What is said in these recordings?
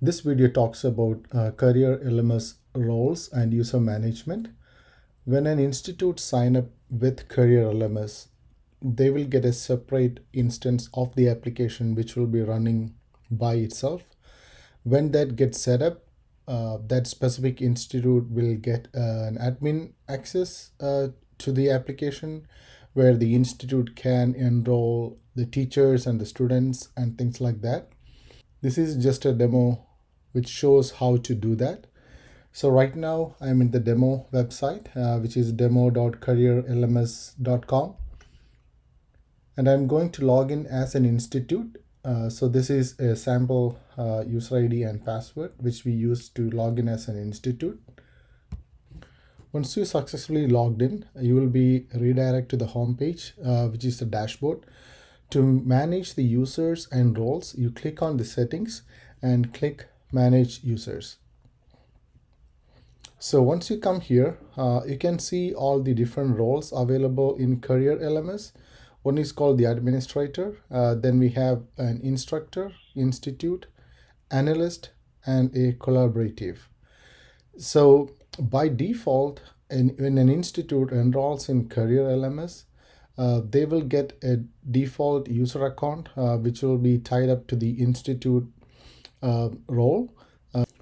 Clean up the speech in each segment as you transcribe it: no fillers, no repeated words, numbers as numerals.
This video talks about CareerLMS roles and user management. When an institute sign up with CareerLMS, they will get a separate instance of the application which will be running by itself. When that gets set up, that specific institute will get an admin access to the application where the institute can enroll the teachers and the students and things like that. This is just a demo which shows how to do that. So right now I'm in the demo website, which is demo.careerlms.com. And I'm going to log in as an institute. So this is a sample user ID and password, which we use to log in as an institute. Once you successfully logged in, you will be redirected to the home page, which is the dashboard. To manage the users and roles, you click on the settings and click manage users. So once you come here, you can see all the different roles available in CareerLMS. One is called the administrator. Then we have an instructor, institute, analyst, and a collaborative. So by default, when an institute enrolls in CareerLMS, they will get a default user account, which will be tied up to the institute role.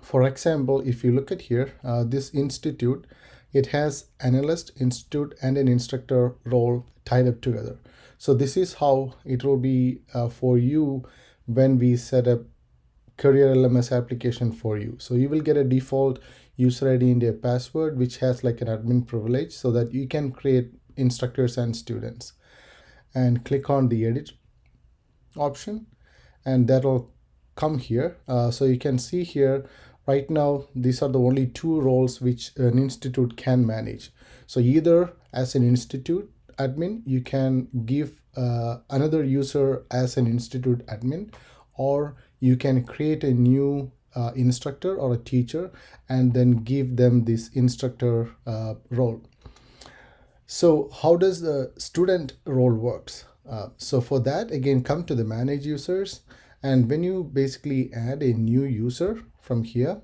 For example, if you look at here, this institute, it has analyst, institute, and an instructor role tied up together. So this is how it will be for you when we set up CareerLMS application for you. So you will get a default user ID and a password, which has like an admin privilege so that you can create instructors and students. And click on the edit option, and that'll come here. So you can see here right now, these are the only two roles which an institute can manage. So either as an institute admin, you can give another user as an institute admin, or you can create a new instructor or a teacher and then give them this instructor role. So how does the student role works? So for that, again, come to the manage users. And when you basically add a new user from here,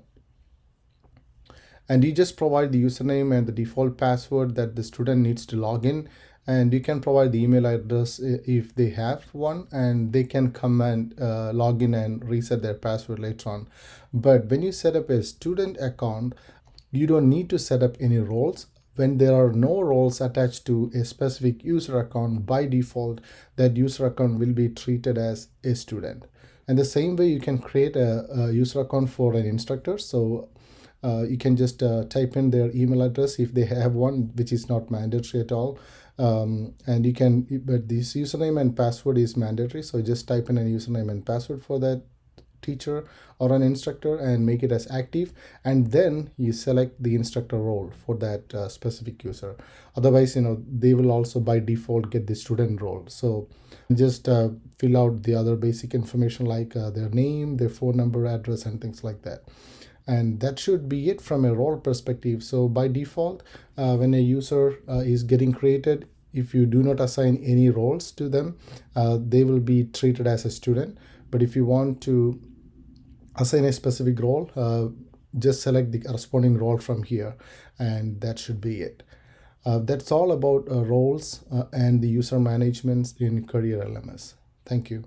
and you just provide the username and the default password that the student needs to log in, and you can provide the email address if they have one, and they can come and log in and reset their password later on. But when you set up a student account, you don't need to set up any roles. When there are no roles attached to a specific user account, by default, that user account will be treated as a student. And the same way, you can create a user account for an instructor. So you can just type in their email address if they have one, which is not mandatory at all. And you can, but this username and password is mandatory. So just type in a username and password for that teacher or an instructor and make it as active, and then you select the instructor role for that specific user. Otherwise, they will also by default get the student role. So just fill out the other basic information like their name, their phone number, address, and things like that. And that should be it from a role perspective. So by default, when a user is getting created, if you do not assign any roles to them, they will be treated as a student. But if you want to assign a specific role, just select the corresponding role from here, and that should be it. That's all about roles and the user management in CareerLMS. Thank you.